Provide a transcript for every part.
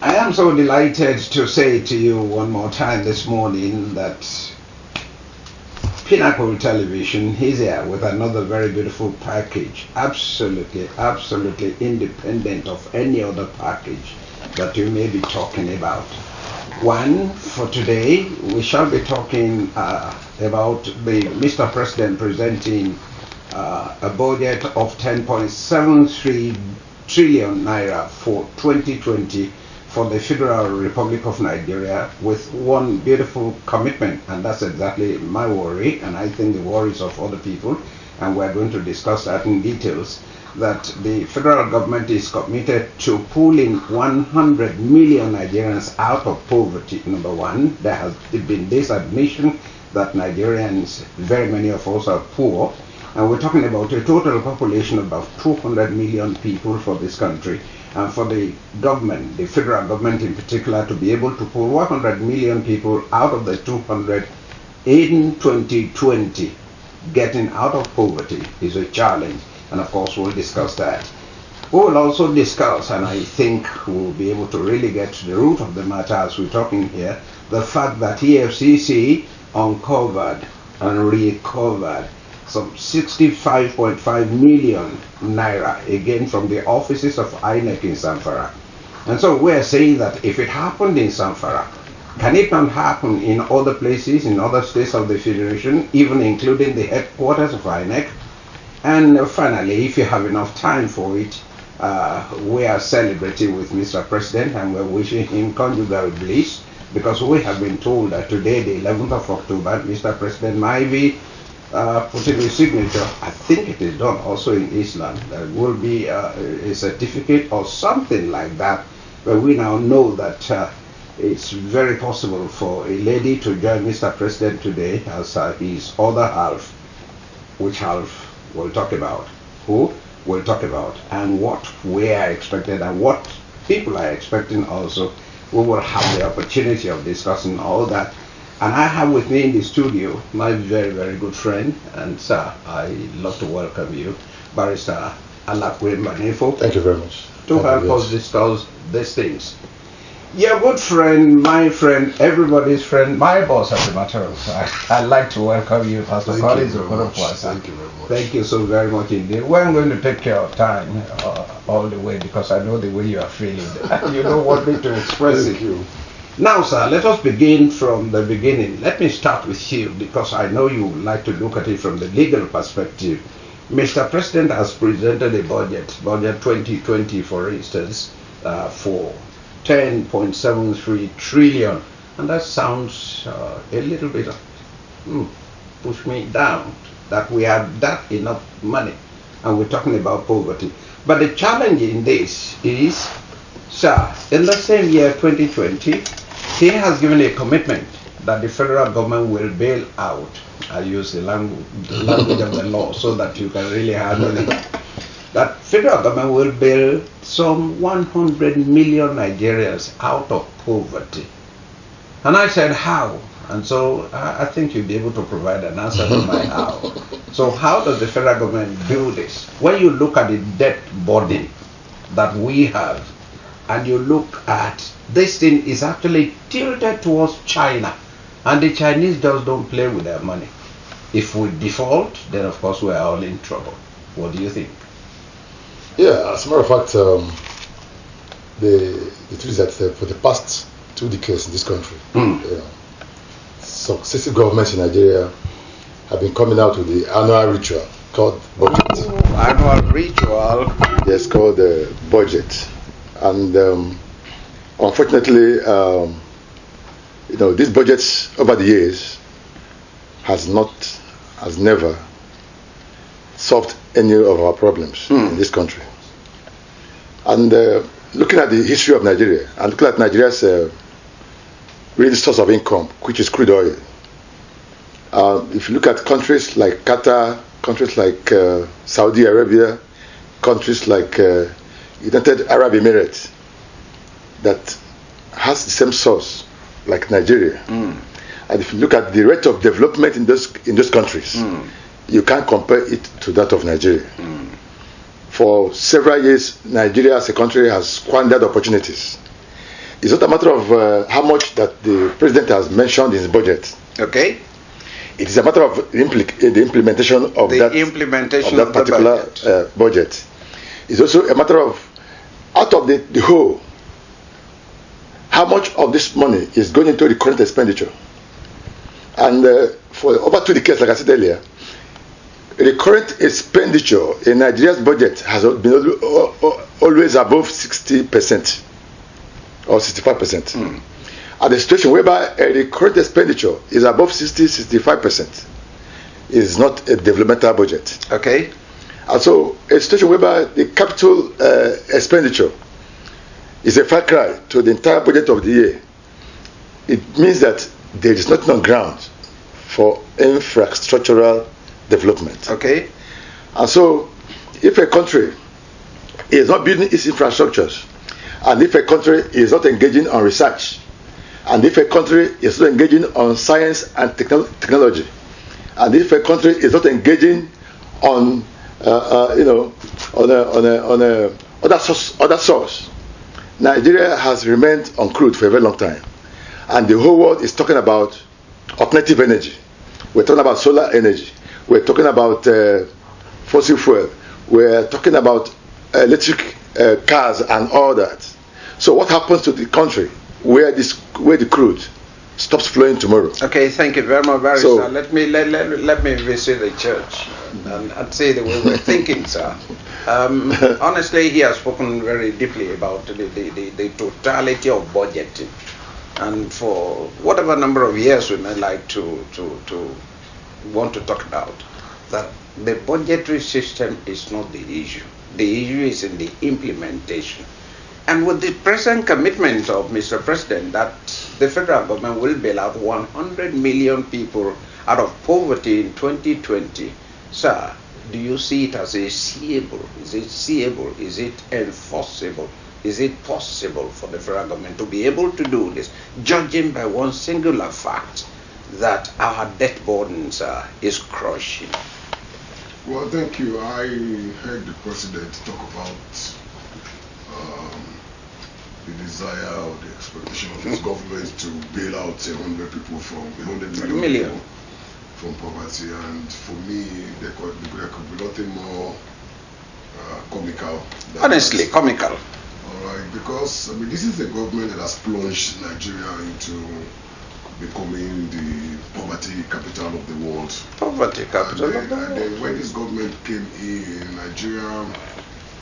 I am so delighted to say to you one more time this morning that Pinnacle Television is here with another very beautiful package, absolutely independent of any other package that you may be talking about. One, for today, we shall be talking about the Mr. President presenting a budget of 10.73 trillion naira for 2020 for the Federal Republic of Nigeria, with one beautiful commitment, and that's exactly my worry, and I think the worries of other people, and we're going to discuss that in details, that the federal government is committed to pulling 100 million Nigerians out of poverty. Number one, there has been this admission that Nigerians, very many of us, are poor, and we're talking about a total population of about 200 million people for this country. And for the government, the federal government in particular, to be able to pull 100 million people out of the 200 in 2020, getting out of poverty is a challenge. And of course, we'll discuss that. We will also discuss, and I think we'll be able to really get to the root of the matter as we're talking here, the fact that EFCC uncovered and recovered some 65.5 million naira, again from the offices of INEC in Zamfara. And so we're saying that if it happened in Zamfara, can it not happen in other places, in other states of the Federation, even including the headquarters of INEC? And finally, if you have enough time for it, we are celebrating with Mr. President, and we're wishing him conjugal bliss, because we have been told that today, the 11th of October, Mr. President might be putting his signature. I think it is done also in Islam. There will be a certificate or something like that, but we now know that it's very possible for a lady to join Mr. President today as his other half. Which half we'll talk about, who we'll talk about, and what we are expecting and what people are expecting also. We will have the opportunity of discussing all that. And I have with me in the studio my very, very good friend, and sir, I love to welcome you, Barrister Alakwe Manefo. Thank you very much. To help us discuss these things. Your good friend, my friend, everybody's friend, my boss, as a matter of fact. I'd like to welcome you, Pastor Collins Okorokwasa. Thank you very much. Thank you so very much indeed. We're going to take care of time all the way, because I know the way you are feeling. You don't want me to express it. You. Now, sir, let us begin from the beginning. Let me start with you, because I know you would like to look at it from the legal perspective. Mr. President has presented a budget 2020, for instance, for 10.73 trillion, and that sounds a little bit push me down, that we have that enough money, and we're talking about poverty. But the challenge in this is, sir, in the same year 2020, he has given a commitment that the federal government will bail out. I use the language of the law so that you can really handle it. That federal government will bail some 100 million Nigerians out of poverty. And I said, how? And so I think you'll be able to provide an answer to my how. So how does the federal government do this? When you look at the debt burden that we have, and you look at this thing is actually tilted towards China, and the Chinese just don't play with their money. If we default, then of course we're all in trouble. What do you think? Yeah, as a matter of fact, the truth is that for the past 2 decades in this country, successive governments in Nigeria have been coming out with the annual ritual called budget. Annual ritual? Yes, called the budget. And unfortunately, this budget over the years has never solved any of our problems in this country. And looking at the history of Nigeria, and looking at Nigeria's real source of income, which is crude oil, if you look at countries like Qatar, countries like Saudi Arabia, countries like United Arab Emirates, that has the same source like Nigeria. And if you look at the rate of development in those countries, you can't compare it to that of Nigeria. For several years, Nigeria as a country has squandered opportunities. It's not a matter of how much that the president has mentioned in his budget. Okay. It is a matter of the implementation of that particular budget. It's also a matter of, out of the whole, how much of this money is going into the current expenditure. And for over 2 decades, like I said earlier, the current expenditure in Nigeria's budget has been always above 60% or 65%. At the situation whereby the current expenditure is above 65%, is not a developmental budget. Okay. And so a situation whereby the capital expenditure is a far cry to the entire budget of the year, it means that there is nothing on ground for infrastructural development. Okay. And so if a country is not building its infrastructures, and if a country is not engaging on research, and if a country is not engaging on science and technology, and if a country is not engaging on other source, Nigeria has remained uncrewed for a very long time, and the whole world is talking about alternative energy. We're talking about solar energy. We're talking about fossil fuel. We're talking about electric cars and all that. So what happens to the country where the crude stops flowing tomorrow? Okay, thank you very much, Barrister. So, let me visit the church and say the way we're thinking, sir. Honestly, he has spoken very deeply about the totality of budgeting, and for whatever number of years we may like to want to talk about, that the budgetary system is not the issue. The issue is in the implementation. And with the present commitment of Mr. President that the federal government will bail out 100 million people out of poverty in 2020, sir, do you see it as a seeable? Is it seeable? Is it enforceable? Is it possible for the federal government to be able to do this, judging by one singular fact that our debt burden, sir, is crushing? Well, thank you. I heard the president talk about the desire or the expectation of his government to bail out 100 people from 100 million people from poverty, and for me, there could be nothing more comical. Honestly, comical. All right, because this is a government that has plunged Nigeria into becoming the poverty capital of the world. Poverty capital of the world. And then when this government came in, Nigeria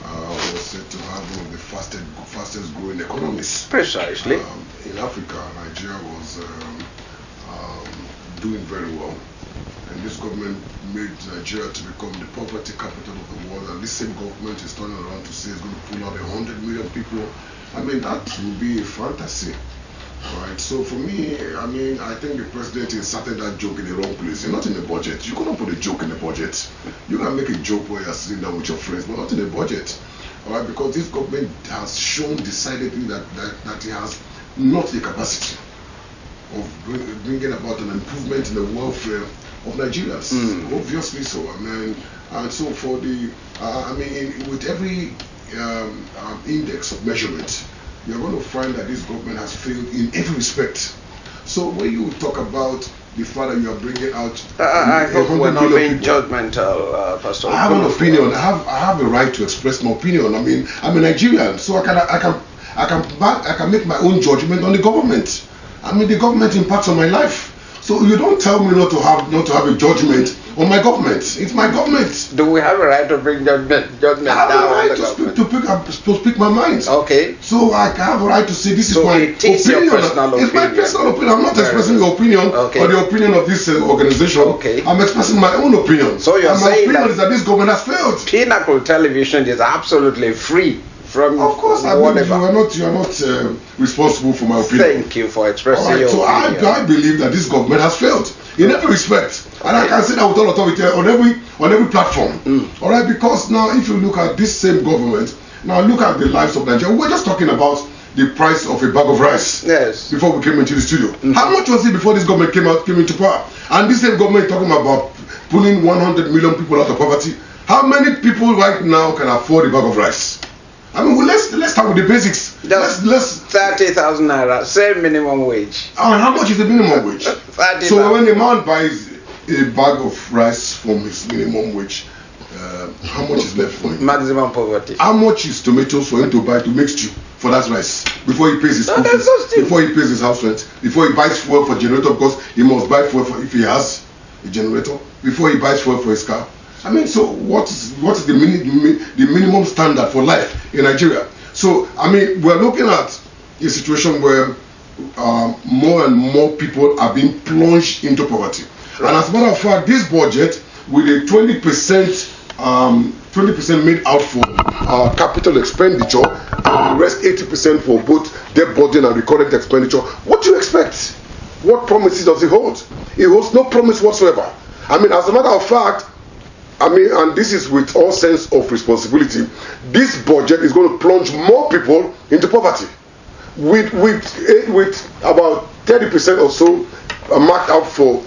was said to have one of the fastest growing economies. Precisely. In Africa, Nigeria was doing very well. And this government made Nigeria to become the poverty capital of the world. And this same government is turning around to say it's going to pull out 100 million people. That will be a fantasy. Alright, so for me, I think the president inserted that joke in the wrong place. You're not in the budget. You cannot put a joke in the budget. You can make a joke while you're sitting down with your friends, but not in the budget. Alright, because this government has shown decidedly that it has not the capacity of bringing about an improvement in the welfare of Nigerians. Obviously so. And so for the, with every index of measurement, you're going to find that this government has failed in every respect. So when you talk about the fact that you are bringing out, I hope we're not being judgmental, Pastor. I have an opinion. I have a right to express my opinion. I'm a Nigerian, so I can make my own judgment on the government. The government impacts on my life. So you don't tell me not to have a judgment on my government. It's my government. Do we have a right to bring judgment down? I have a right to speak my mind. Okay. So I have a right to say this is my opinion. It's my personal opinion. I'm not expressing your opinion or the opinion of this organization. Okay. I'm expressing my own opinion. So you're saying my opinion is that this government has failed. Pinnacle television is absolutely free from of course, whatever. You are not responsible for my opinion. Thank you for expressing your opinion. So I believe that this government has failed in every respect, and I can say that with all authority on every platform. All right, because now if you look at this same government, now look at the lives of Nigeria. We're just talking about the price of a bag of rice. Yes. Before we came into the studio, how much was it before this government came into power? And this same government talking about pulling 100 million people out of poverty. How many people right now can afford a bag of rice? I mean, well, let's start with the basics. Let's 30,000 naira, same minimum wage. How much is the minimum wage? 30,000. So when a man buys a bag of rice from his minimum wage, how much is left for him? Maximum poverty. How much is tomatoes for him to buy to make stew for that rice before he pays his school fees, before he pays his house rent, before he buys fuel for generator, because he must buy fuel for if he has a generator, before he buys fuel for his car. I mean, so what is the minimum standard for life in Nigeria? So I mean, we're looking at a situation where more and more people are being plunged into poverty. Right. And as a matter of fact, this budget with a 20% made out for capital expenditure, and the rest 80% for both debt burden and recurrent expenditure. What do you expect? What promises does it hold? It holds no promise whatsoever. I mean, as a matter of fact, I mean, and this is with all sense of responsibility, this budget is going to plunge more people into poverty. With about 30% or so marked out for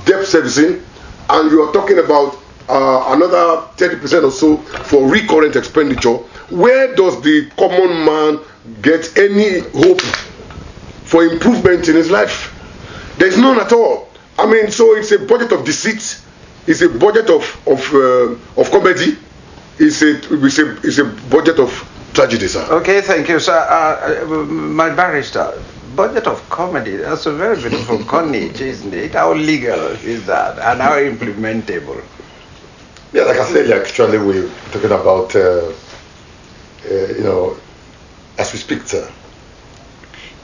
debt servicing, and you are talking about another 30% or so for recurrent expenditure. Where does the common man get any hope for improvement in his life? There is none at all. I mean, so it's a budget of deceit. It's a budget of comedy. It's a budget of tragedy, sir. Okay, thank you, sir. My barrister, budget of comedy, that's a very beautiful coinage, isn't it? How legal is that, and how implementable? Yeah, like I said earlier, actually, we're talking about, as we speak, sir,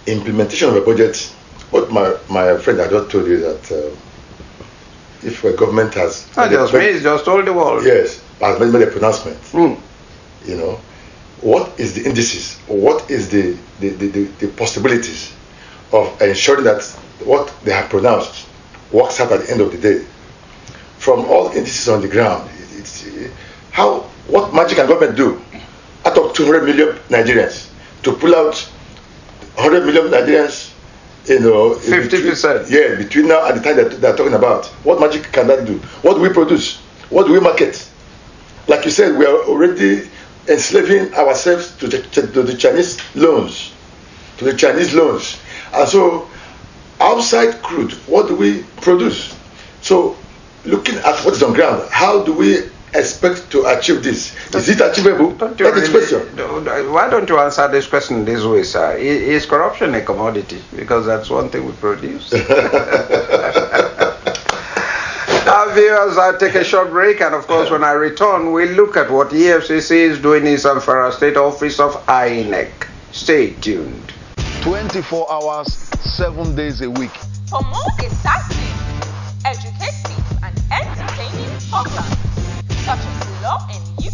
implementation of a budget. What my friend I just told you that if a government has... just told the world. Yes, has made a pronouncement. What is the indices, or what is the possibilities of ensuring that what they have pronounced works out at the end of the day? From all indices on the ground, what magic can government do out of 200 million Nigerians to pull out 100 million Nigerians? 50%. Between now and the time that they're talking about, what magic can that do? What do we produce? What do we market? Like you said, we are already enslaving ourselves to the Chinese loans, and so outside crude, what do we produce? So looking at what is on ground, how do we expect to achieve this? Is it achievable? Why don't you answer this question this way, sir? Is corruption a commodity? Because that's one thing we produce. Now, viewers, I'll take a short break, and of course, when I return, we'll look at what EFCC is doing in Zamfara State Office of INEC. Stay tuned. 24 hours, 7 days a week. For more exciting, educative, and entertaining programs such as Law and You,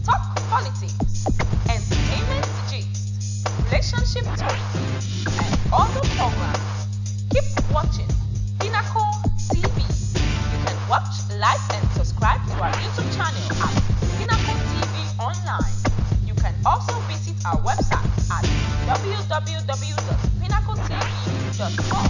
Talk Politics, Entertainment Gist, Relationship Talk, and other programs, keep watching Pinnacle TV. You can watch, like, and subscribe to our YouTube channel at Pinnacle TV Online. You can also visit our website at www.pinnacletv.com.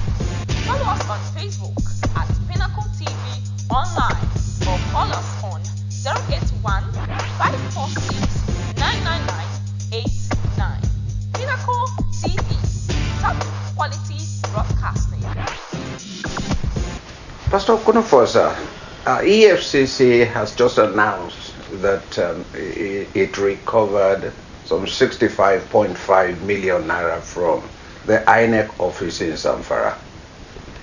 Follow us on Facebook at Pinnacle TV Online or call us on 081-546-99989. Pinnacle TV, top quality broadcasting. Pastor Kunofosa, EFCC has just announced that it recovered some 65.5 million naira from the INEC office in Zamfara.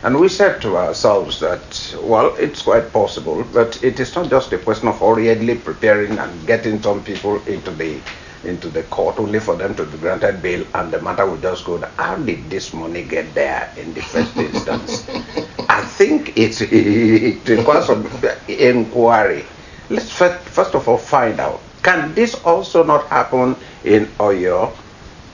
And we said to ourselves that, well, it's quite possible, but it is not just a question of hurriedly preparing and getting some people into the court only for them to be granted bail and the matter will just go down. How did this money get there in the first instance? I think it requires some inquiry. Let's first of all find out, can this also not happen in Oyo,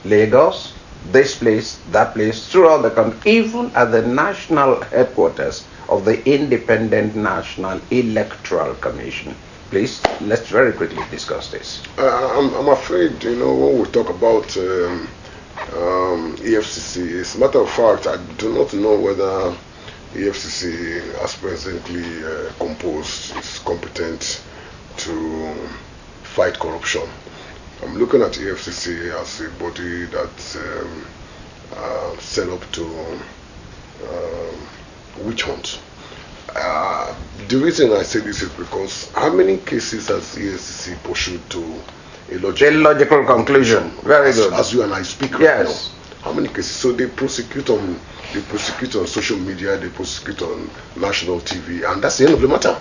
Lagos, this place, that place, throughout the country, even at the national headquarters of the Independent National Electoral Commission? Please, let's very quickly discuss this. I'm afraid, when we talk about EFCC, as a matter of fact, I do not know whether EFCC, as presently composed, is competent to fight corruption. I'm looking at EFCC as a body that's set up to witch hunt. The reason I say this is because how many cases has EFCC pursued to a logical conclusion? Very good. As you and I speak right yes. now. How many cases? So they prosecute on social media, they prosecute on national TV, and that's the end of the matter.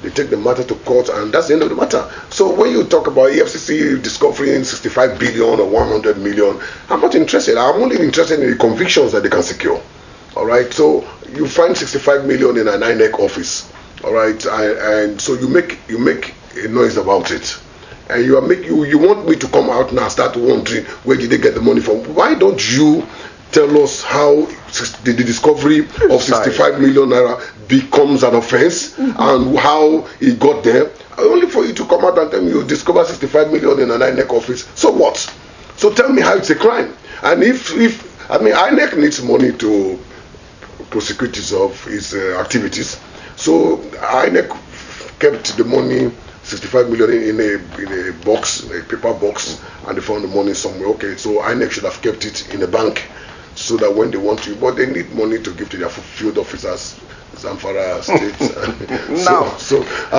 They take the matter to court, and that's the end of the matter. So when you talk about EFCC discovering 65 billion or 100 million, I'm not interested. I'm only interested in the convictions that they can secure. All right. So you find 65 million in an INEC office. All right, and so you make a noise about it, and you want me to come out now and start wondering where did they get the money from? Why don't you tell us how the discovery of 65 million naira becomes an offense and how it got there? Only for you to come out and tell me you discover 65 million in an INEC office. So what? So tell me how it's a crime. And if INEC needs money to prosecute his activities. So INEC kept the money, 65 million in a box, a paper box, and they found the money somewhere. Okay, so INEC should have kept it in a bank so that when they want to, but they need money to give to their field officers, Zamfara State.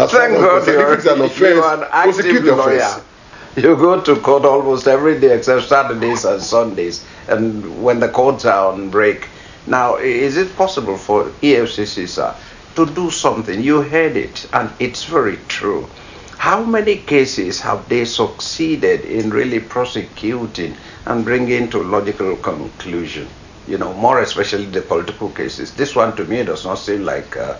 Thank God you're an active lawyer. You go to court almost every day except Saturdays and Sundays, and when the courts are on break. Now, is it possible for EFCC, sir, to do something? You heard it, and it's very true. How many cases have they succeeded in really prosecuting and bringing to logical conclusion? You know, more especially the political cases. This one to me does not seem like a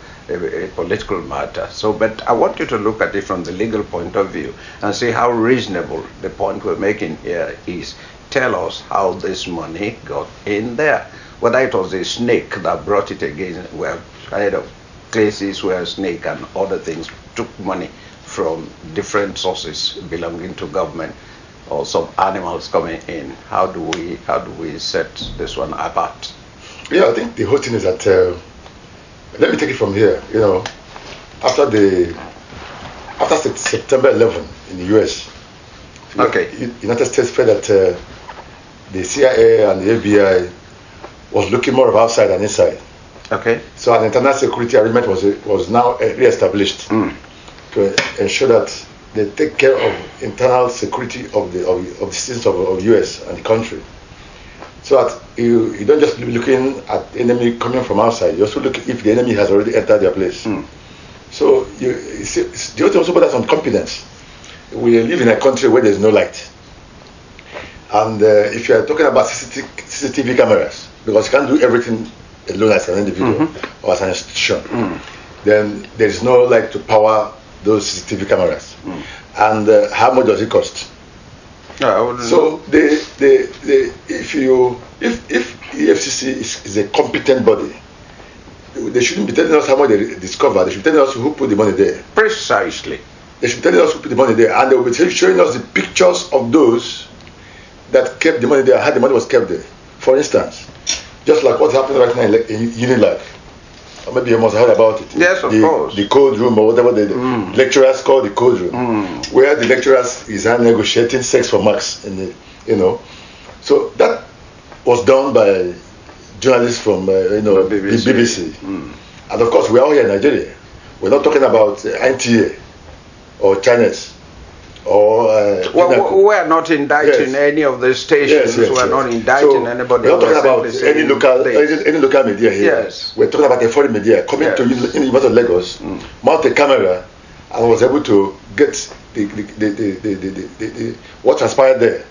political matter. So, but I want you to look at it from the legal point of view and see how reasonable the point we're making here is. Tell us how this money got in there. Whether it was a snake that brought it again, where kind of cases where snake and other things took money from different sources belonging to government, or some animals coming in. How do we set this one apart? Yeah, I think the whole thing is that let me take it from here. You know, after September 11 in the US, okay, United States felt that the CIA and the FBI was looking more of outside than inside. Okay. So an international security agreement was now re-established to ensure that they take care of internal security of the citizens of US and the country. So that you don't just be looking at the enemy coming from outside. You also look if the enemy has already entered their place. So you see, the other also put on confidence. We live in a country where there's no light. And if you are talking about CCTV cameras, because you can't do everything alone as an individual or as an institution, then there is no light to power those CCTV cameras. And how much does it cost? So if EFCC is a competent body, they shouldn't be telling us how much they discovered. They should be telling us who put the money there. Precisely. They should be telling us who put the money there, and they will be showing us the pictures of those that kept the money there, how the money was kept there. For instance, just like what's happening right now in Unilag, or maybe you must have heard about it. Yes, of course. The code room, or whatever the lecturers call the code room, where the lecturers is negotiating sex for marks, So that was done by journalists from the BBC. And of course, we are all here in Nigeria. We're not talking about NTA or Chinese. We are not indicting any of the stations. We are not indicting anybody. We're not talking about any local media here. Yes. We're talking about a foreign media coming to University of Lagos, mount a camera, and was able to get the what transpired there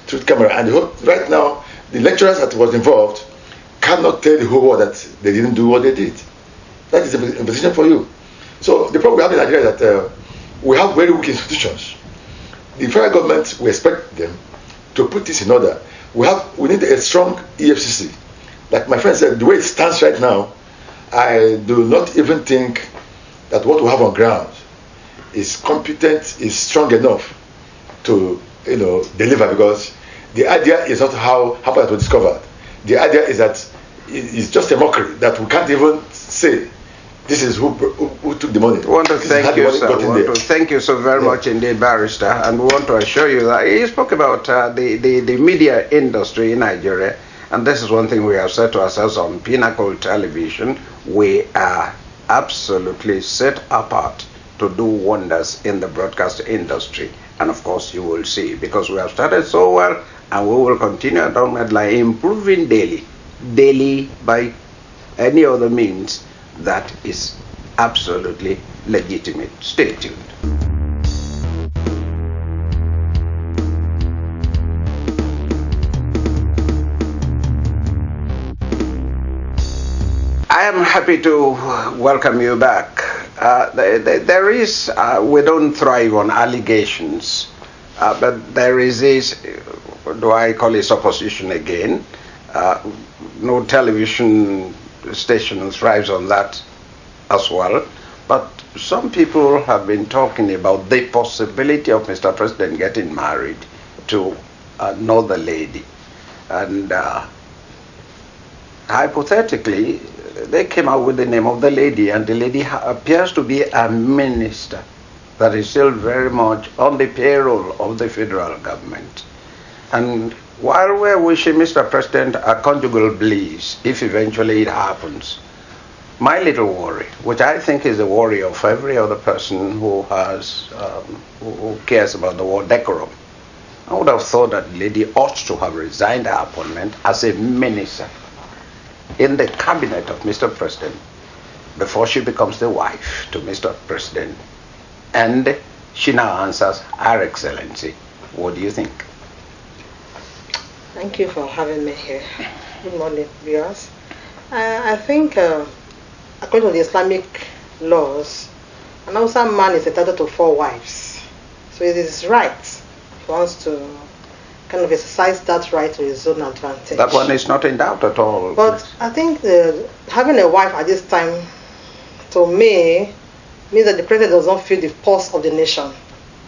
through the camera. And right now, the lecturers that was involved cannot tell the whole world that they didn't do what they did. That is a position for you. So the problem we have in Nigeria is that we have very weak institutions. The federal government, we expect them to put this in order. We need a strong EFCC. Like my friend said, the way it stands right now, I do not even think that what we have on ground is competent, is strong enough to deliver, because the idea is not how that was discovered. The idea is that it's just a mockery that we can't even say this is who took the money. I want to thank you, sir. Thank you so very much indeed, Barrister. And we want to assure you that he spoke about the media industry in Nigeria. And this is one thing we have said to ourselves on Pinnacle Television. We are absolutely set apart to do wonders in the broadcast industry. And of course, you will see, because we have started so well, and we will continue down that line, improving daily by any other means that is absolutely legitimate. Stay tuned. I am happy to welcome you back. There is, we don't thrive on allegations, but there is this, do I call it supposition again? No television station thrives on that as well. But some people have been talking about the possibility of Mr. President getting married to another lady. And hypothetically, they came out with the name of the lady, and the lady appears to be a minister that is still very much on the payroll of the federal government. And while we're wishing Mr. President a conjugal bliss, if eventually it happens, my little worry, which I think is the worry of every other person who has, who cares about the word decorum, I would have thought that the lady ought to have resigned her appointment as a minister in the cabinet of Mr. President before she becomes the wife to Mr. President. And she now answers, Her Excellency. What do you think? Thank you for having me here. Good morning, viewers. I think, according to the Islamic laws, an Hausa man is entitled to 4 wives. So it is right. He wants to kind of exercise that right to his own advantage. That one is not in doubt at all. But I think having a wife at this time, to me, means that the president does not feel the pulse of the nation.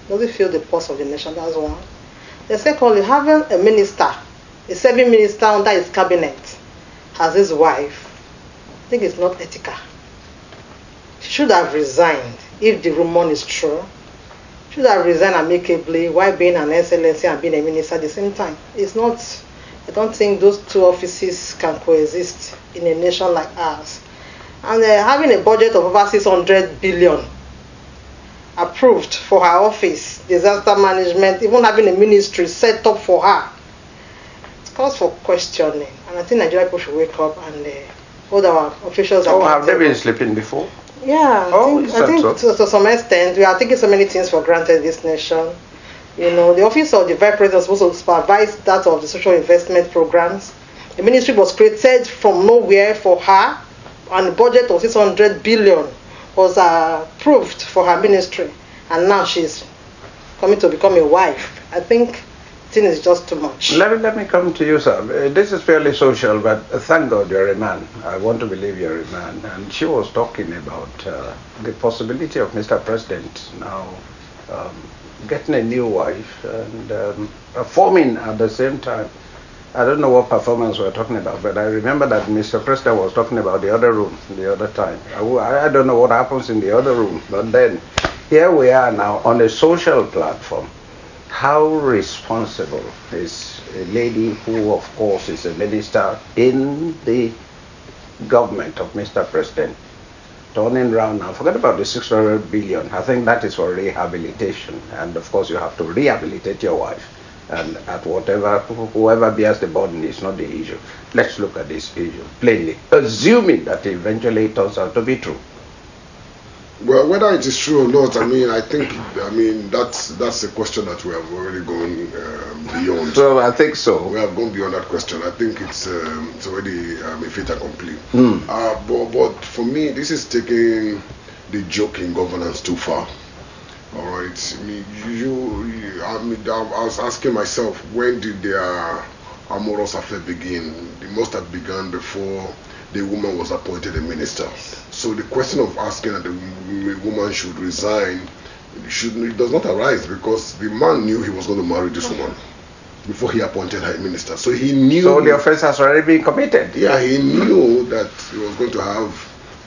Doesn't feel the pulse of the nation, that's one. The secondly, having a minister, a serving minister under his cabinet, as his wife, I think it's not ethical. She should have resigned if the rumor is true. Should have resigned amicably while being an excellency and being a minister at the same time. It's not, I don't think those 2 offices can coexist in a nation like ours. And having a budget of over 600 billion approved for her office, disaster management, even having a ministry set up for her, it calls for questioning. And I think Nigerian people should wake up and hold our officials. Oh, have they been sleeping before? Yeah, I think so? To some extent, we are taking so many things for granted in this nation. You know, the office of the vice president is supposed to supervise that of the social investment programs. The ministry was created from nowhere for her, and the budget of 600 billion was approved for her ministry, and now she's coming to become a wife. I think thing is just too much. Let me come to you, sir. This is fairly social, but thank God you're a man. I want to believe you're a man. And she was talking about the possibility of Mr. President now getting a new wife and performing at the same time. I don't know what performance we're talking about, but I remember that Mr. President was talking about the other room the other time. I don't know what happens in the other room, but then here we are now on a social platform. How responsible is a lady who, of course, is a minister in the government of Mr. President, turning around now? Forget about the 600 billion. I think that is for rehabilitation. And, of course, you have to rehabilitate your wife. And at whoever bears the burden is not the issue. Let's look at this issue plainly, assuming that eventually it turns out to be true. Well, whether it is true or not, I think that's a question that we have already gone beyond. So I think so. We have gone beyond that question. I think it's already a fait accompli. But for me, this is taking the joke in governance too far. All right. I was asking myself, when did their amorous affair begin? It must have begun before the woman was appointed a minister. So the question of asking that the woman should resign it does not arise, because the man knew he was going to marry this woman before he appointed her a minister. So he knew. So the offense has already been committed. Yeah, he knew that he was going to have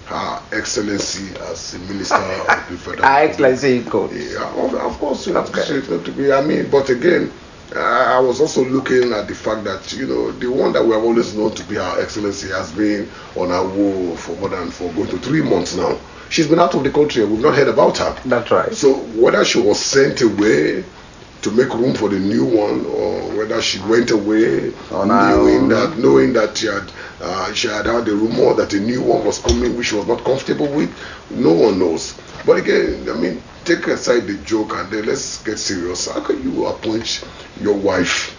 Her Excellency as the Minister of the Federal. Her Excellency in quotes. Yeah, of course, you have to Okay. say it's not to be. I mean, but again, I was also looking at the fact that, you know, the one that we have always known to be Her Excellency has been on her woe for going to 3 months now. She's been out of the country and we've not heard about her. That's right. So whether she was sent away to make room for the new one, or whether she went away knowing that she had heard the rumor that a new one was coming which she was not comfortable with, no one knows. But again, I mean, take aside the joke and then let's get serious. How can you appoint your wife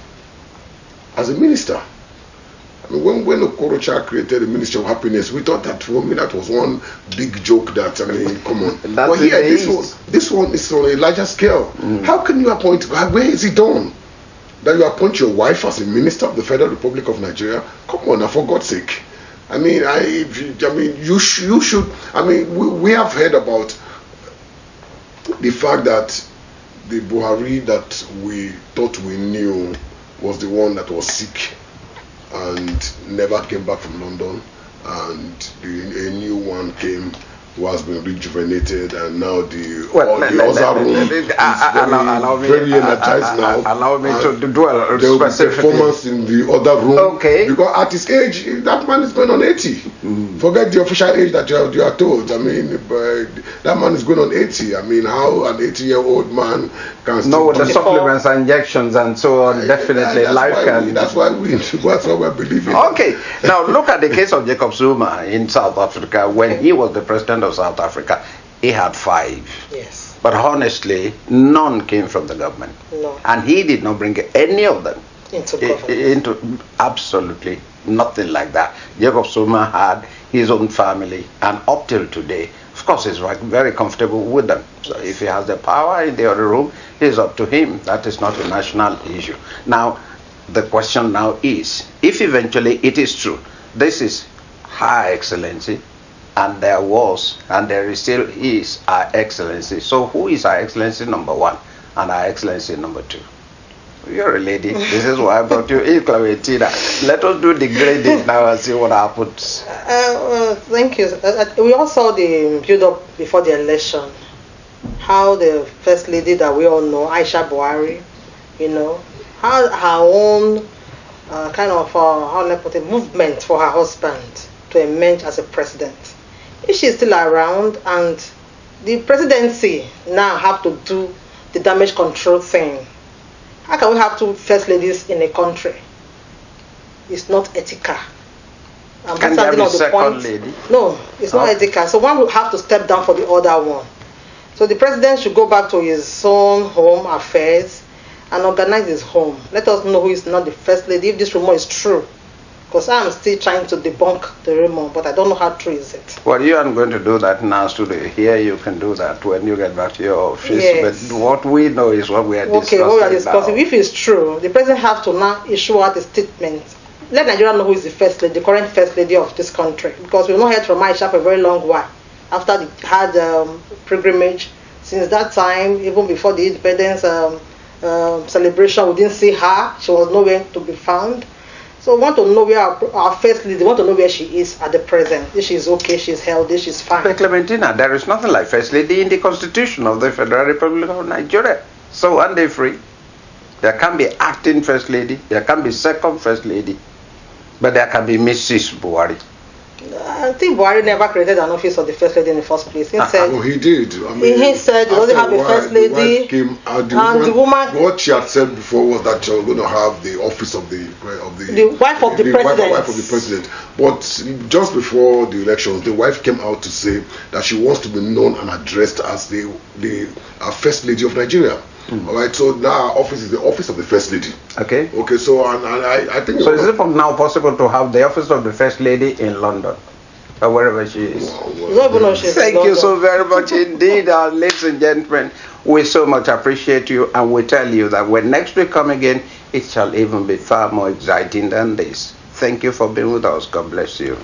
as a minister? I mean, when Okorocha created the Ministry of Happiness, we thought that for me that was one big joke. That, I mean, come on. But here, this one is on a larger scale. How can you appoint? Where is it done? That you appoint your wife as a minister of the Federal Republic of Nigeria? Come on, now, for God's sake. I mean, you should. I mean, we have heard about the fact that the Buhari that we thought we knew was the one that was sick and never came back from London, and a new one came who has been rejuvenated, and now the other room is very energized now. Allow me to dwell there will be specifically. performance in the other room. Okay. Because at his age, that man is going on 80. Forget the official age that you are told. I mean, that man is going on 80. I mean, how an 80-year-old man can still... No, with the supplements and injections and so on, definitely life can... That's why we're believing. Okay, now look at the case of Jacob Zuma in South Africa. When he was the president of South Africa, he had 5. Yes. But honestly, none came from the government. No. And he did not bring any of them Into government. into absolutely nothing like that. Jacob Zuma had his own family, and up till today, of course, he's very comfortable with them. So if he has the power in the other room, it's up to him. That is not a national issue. Now, the question now is, if eventually it is true, this is Her Excellency, and there was, and there still is Her Excellency. So who is Her Excellency number 1 and Her Excellency number 2? You're a lady. This is why I brought you in, Claudia. Let us do the grading now and see what happens. Thank you. We all saw the build-up before the election. How the First Lady that we all know, Aisha Buhari, you know, how her own kind of, how do I put it, movement for her husband to emerge as a president. If she's still around and the presidency now have to do the damage control thing, how can we have 2 first ladies in a country? It's not ethical. Can there be second lady? No, it's not ethical. So one will have to step down for the other one. So the president should go back to his own home affairs and organize his home. Let us know who is not the first lady, if this rumor is true. Because I'm still trying to debunk the rumor, but I don't know how true is it. Well, you aren't going to do that now today. Here you can do that when you get back to your office. Yes. But what we know is what we are discussing. Okay, what we are discussing. Now. If it's true, the president has to now issue out a statement. Let Nigeria know who is the first lady, the current first lady of this country. Because we've not heard from Aisha for a very long while. After they had pilgrimage, since that time, even before the independence celebration, we didn't see her. She was nowhere to be found. So we want to know where our first lady, we want to know where she is at the present. If she's okay, she's healthy, she's fine. But Clementina, there is nothing like first lady in the constitution of the Federal Republic of Nigeria. So aren't they free? There can be acting first lady, there can be second first lady, but there can be Mrs. Buhari. I think Buhari never created an office of the first lady in the first place. He said, he did. I mean, he said he doesn't have a first lady. The woman, what she had said before was that she was going to have the office of the wife of the president. Wife of the president. But just before the elections, the wife came out to say that she wants to be known and addressed as the first lady of Nigeria. All right, so now our office is the office of the first lady. Okay. Okay, so and I think. So is it from now possible to have the office of the first lady in London, or wherever she is? Thank you so very much indeed, ladies and gentlemen. We so much appreciate you, and we tell you that when next we come again, it shall even be far more exciting than this. Thank you for being with us. God bless you.